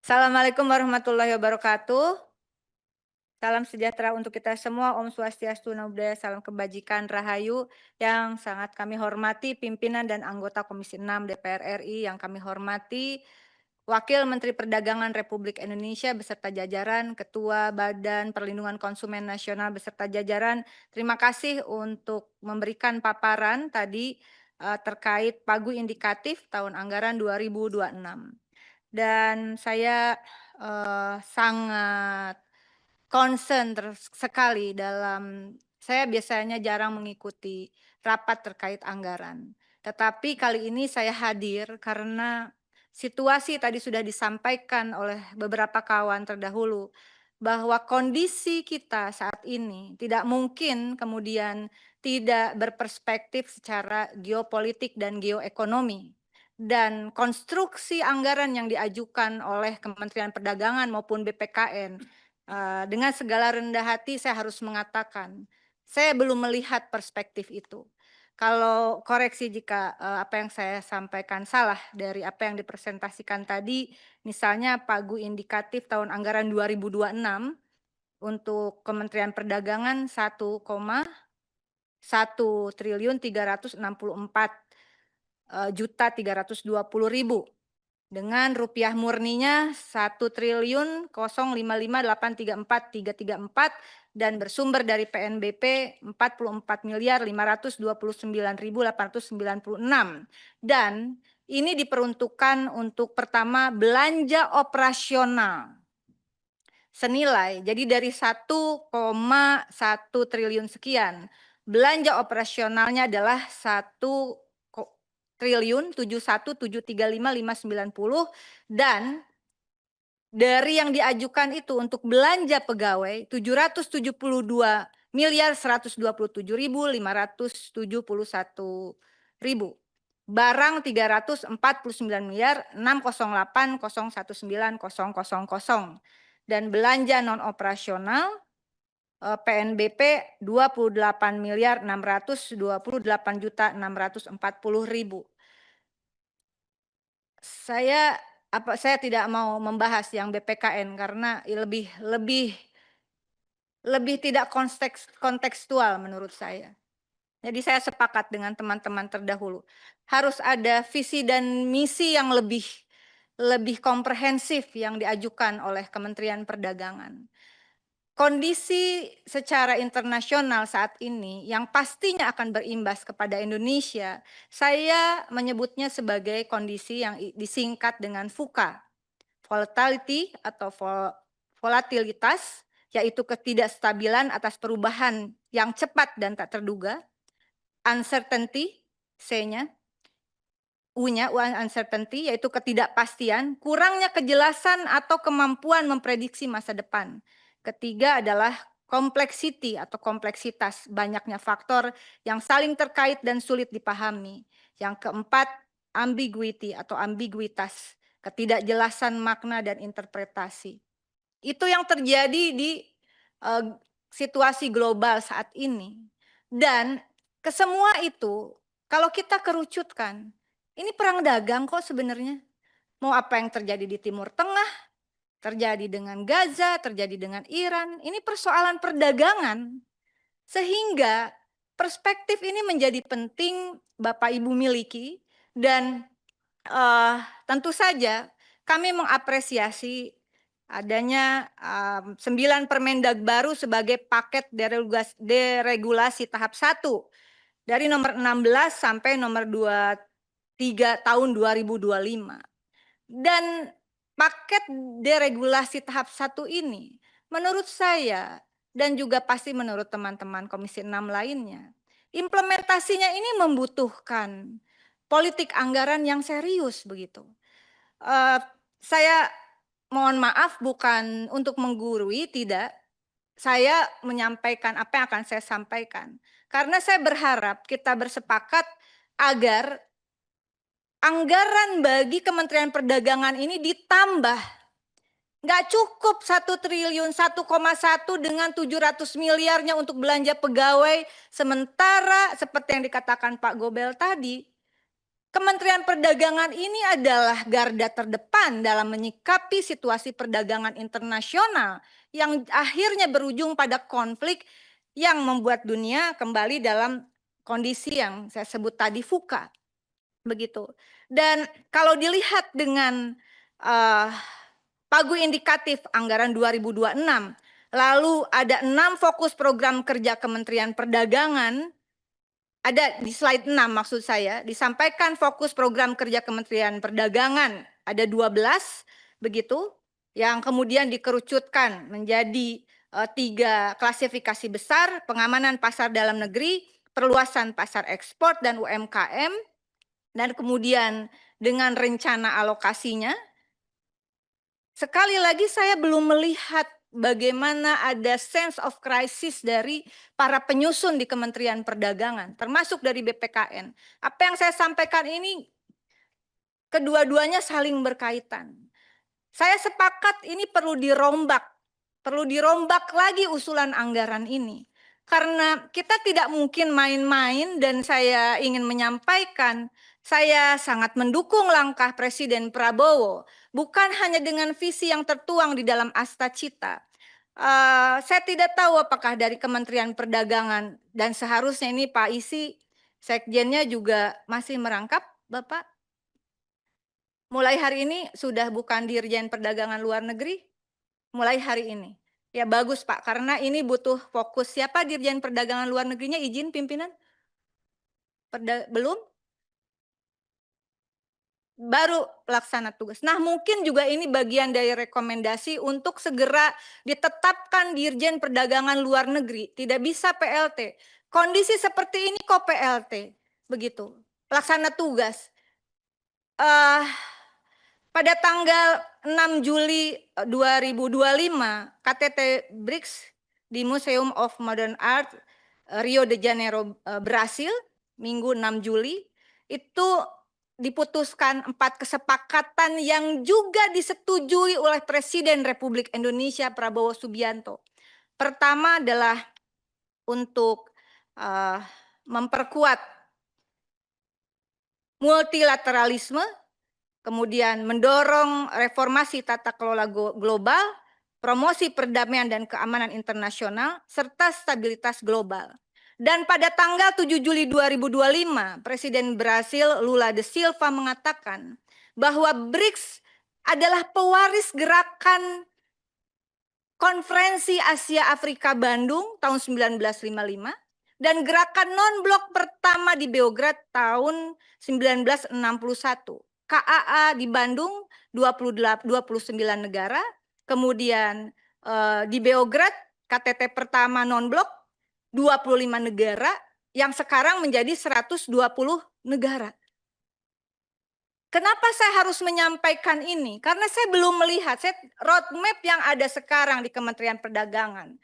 Assalamualaikum warahmatullahi wabarakatuh. Salam sejahtera untuk kita semua, Om Swastiastu, Namo Buddhaya, salam kebajikan, Rahayu. Yang sangat kami hormati pimpinan dan anggota Komisi 6 DPR RI, yang kami hormati Wakil Menteri Perdagangan Republik Indonesia beserta jajaran, Ketua Badan Perlindungan Konsumen Nasional beserta jajaran. Terima kasih untuk memberikan paparan tadi terkait pagu indikatif tahun anggaran 2026. Dan saya sangat concern sekali dalam saya biasanya jarang mengikuti rapat terkait anggaran. Tetapi kali ini saya hadir karena situasi tadi sudah disampaikan oleh beberapa kawan terdahulu, bahwa kondisi kita saat ini tidak mungkin kemudian tidak berperspektif secara geopolitik dan geoekonomi. Dan konstruksi anggaran yang diajukan oleh Kementerian Perdagangan maupun BPKN, dengan segala rendah hati saya harus mengatakan, saya belum melihat perspektif itu. Kalau koreksi jika apa yang saya sampaikan salah dari apa yang dipresentasikan tadi, misalnya pagu indikatif tahun anggaran 2026 untuk Kementerian Perdagangan 1,1.364.320.000 dengan rupiah murninya 1.055.834.334 dan bersumber dari PNBP 44.529.896 dan ini diperuntukkan untuk pertama belanja operasional senilai, jadi dari 1,1 triliun sekian, belanja operasionalnya adalah 1.071.735.590 dan dari yang diajukan itu untuk belanja pegawai 772.127.571.000. Barang 349.608.019.000 dan belanja non operasional PNBP 28.628.640.000. Saya tidak mau membahas yang BPKN karena lebih tidak kontekstual menurut saya. Jadi saya sepakat dengan teman-teman terdahulu. Harus ada visi dan misi yang lebih komprehensif yang diajukan oleh Kementerian Perdagangan. Kondisi secara internasional saat ini yang pastinya akan berimbas kepada Indonesia, saya menyebutnya sebagai kondisi yang disingkat dengan VUCA, volatility atau volatilitas, yaitu ketidakstabilan atas perubahan yang cepat dan tak terduga, uncertainty, C-nya, U-nya, uncertainty, yaitu ketidakpastian, kurangnya kejelasan atau kemampuan memprediksi masa depan. Ketiga adalah complexity atau kompleksitas, banyaknya faktor yang saling terkait dan sulit dipahami. Yang keempat, ambiguity atau ambiguitas, ketidakjelasan makna dan interpretasi. Itu yang terjadi di situasi global saat ini. Dan kesemua itu, kalau kita kerucutkan, ini perang dagang kok sebenarnya. Mau apa yang terjadi di Timur Tengah, terjadi dengan Gaza, terjadi dengan Iran, ini persoalan perdagangan. Sehingga perspektif ini menjadi penting Bapak Ibu miliki dan tentu saja kami mengapresiasi adanya 9 Permendag baru sebagai paket deregulasi tahap 1 dari nomor 16 sampai nomor 23 tahun 2025. Dan paket deregulasi tahap 1 ini menurut saya dan juga pasti menurut teman-teman Komisi 6 lainnya, implementasinya ini membutuhkan politik anggaran yang serius begitu. Saya mohon maaf bukan untuk menggurui, tidak. Saya menyampaikan apa yang akan saya sampaikan. Karena saya berharap kita bersepakat agar anggaran bagi Kementerian Perdagangan ini ditambah. Nggak cukup 1 triliun, 1,1 dengan 700 miliarnya untuk belanja pegawai. Sementara seperti yang dikatakan Pak Gobel tadi, Kementerian Perdagangan ini adalah garda terdepan dalam menyikapi situasi perdagangan internasional yang akhirnya berujung pada konflik yang membuat dunia kembali dalam kondisi yang saya sebut tadi VUCA. Begitu. Dan kalau dilihat dengan pagu indikatif anggaran 2026, lalu ada 6 fokus program kerja Kementerian Perdagangan, ada di slide 6 maksud saya, disampaikan fokus program kerja Kementerian Perdagangan ada 12 begitu, yang kemudian dikerucutkan menjadi 3 klasifikasi besar: pengamanan pasar dalam negeri, perluasan pasar ekspor dan UMKM, dan kemudian dengan rencana alokasinya. Sekali lagi saya belum melihat bagaimana ada sense of crisis dari para penyusun di Kementerian Perdagangan, termasuk dari BPKN. Apa yang saya sampaikan ini kedua-duanya saling berkaitan. Saya sepakat ini perlu dirombak lagi usulan anggaran ini. Karena kita tidak mungkin main-main, dan saya ingin menyampaikan, saya sangat mendukung langkah Presiden Prabowo, bukan hanya dengan visi yang tertuang di dalam Asta Cita. Saya tidak tahu apakah dari Kementerian Perdagangan, dan seharusnya ini Pak Isi, Sekjennya juga masih merangkap, Bapak. Mulai hari ini sudah bukan Dirjen Perdagangan Luar Negeri, mulai hari ini. Ya bagus Pak, karena ini butuh fokus. Siapa Dirjen Perdagangan Luar Negerinya, izin pimpinan? Belum? Baru pelaksana tugas. Nah, mungkin juga ini bagian dari rekomendasi untuk segera ditetapkan Dirjen Perdagangan Luar Negeri. Tidak bisa PLT. Kondisi seperti ini kok PLT. Begitu. Pelaksana tugas. Pada tanggal 6 Juli 2025, KTT BRICS di Museum of Modern Art Rio de Janeiro, Brasil, Minggu 6 Juli, itu diputuskan 4 kesepakatan yang juga disetujui oleh Presiden Republik Indonesia Prabowo Subianto. Pertama adalah untuk memperkuat multilateralisme, kemudian mendorong reformasi tata kelola global, promosi perdamaian dan keamanan internasional, serta stabilitas global. Dan pada tanggal 7 Juli 2025, Presiden Brasil Lula da Silva mengatakan bahwa BRICS adalah pewaris gerakan Konferensi Asia Afrika Bandung tahun 1955 dan gerakan non-blok pertama di Beograd tahun 1961. KAA di Bandung 29 negara, kemudian di Beograd KTT pertama non-blok 25 negara, yang sekarang menjadi 120 negara. Kenapa saya harus menyampaikan ini? Karena saya belum melihat roadmap yang ada sekarang di Kementerian Perdagangan,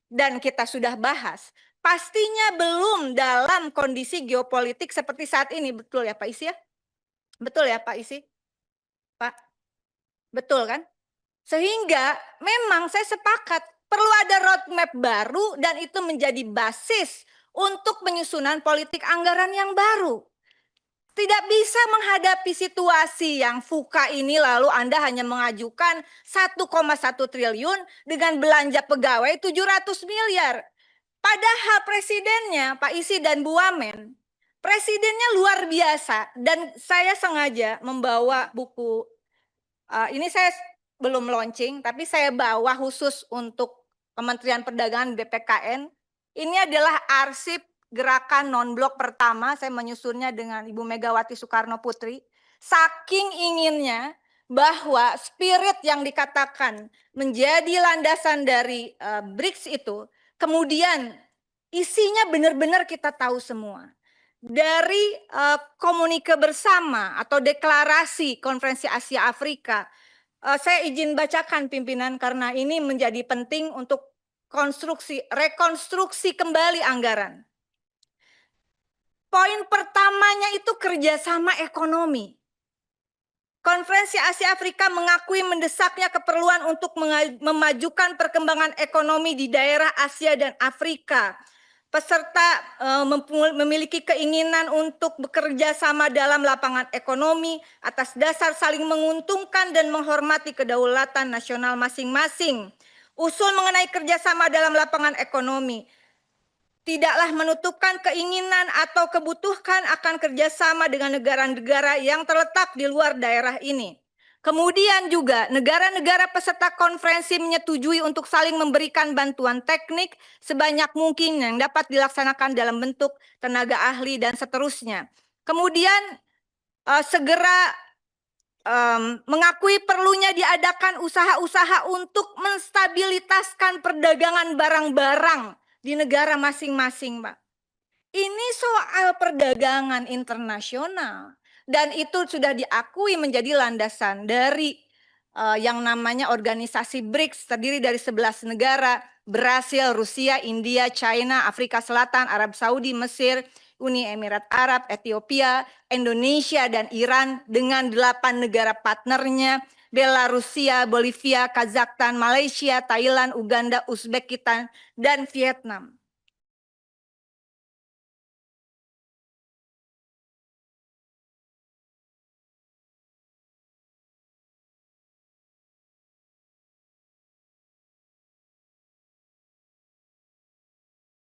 dan kita sudah bahas, pastinya belum dalam kondisi geopolitik seperti saat ini. Betul ya Pak Isi ya? Betul ya Pak Isi? Pak? Betul kan? Sehingga memang saya sepakat perlu ada roadmap baru, dan itu menjadi basis untuk penyusunan politik anggaran yang baru. Tidak bisa menghadapi situasi yang VUCA ini lalu Anda hanya mengajukan 1,1 triliun dengan belanja pegawai 700 miliar. Padahal presidennya Pak Isi dan Bu Wamen, presidennya luar biasa, dan saya sengaja membawa buku, ini saya belum launching, tapi saya bawa khusus untuk Kementerian Perdagangan BPKN. Ini adalah arsip gerakan non-blok pertama, saya menyusunnya dengan Ibu Megawati Soekarno Putri. Saking inginnya bahwa spirit yang dikatakan menjadi landasan dari BRICS itu, kemudian isinya benar-benar kita tahu semua. Dari komunike bersama atau deklarasi Konferensi Asia Afrika, saya izin bacakan pimpinan karena ini menjadi penting untuk rekonstruksi kembali anggaran. Poin pertamanya itu kerjasama ekonomi. Konferensi Asia Afrika mengakui mendesaknya keperluan untuk memajukan perkembangan ekonomi di daerah Asia dan Afrika. peserta memiliki keinginan untuk bekerja sama dalam lapangan ekonomi atas dasar saling menguntungkan dan menghormati kedaulatan nasional masing-masing. Usul mengenai kerjasama dalam lapangan ekonomi tidaklah menutupkan keinginan atau kebutuhan akan kerjasama dengan negara-negara yang terletak di luar daerah ini. Kemudian juga negara-negara peserta konferensi menyetujui untuk saling memberikan bantuan teknik sebanyak mungkin yang dapat dilaksanakan dalam bentuk tenaga ahli dan seterusnya. Kemudian segera mengakui perlunya diadakan usaha-usaha untuk menstabilitaskan perdagangan barang-barang di negara masing-masing, Pak. Ini soal perdagangan internasional dan itu sudah diakui menjadi landasan dari yang namanya organisasi BRICS, terdiri dari 11 negara, Brasil, Rusia, India, China, Afrika Selatan, Arab Saudi, Mesir, Uni Emirat Arab, Ethiopia, Indonesia, dan Iran dengan 8 negara partnernya, Belarusia, Bolivia, Kazakhstan, Malaysia, Thailand, Uganda, Uzbekistan, dan Vietnam.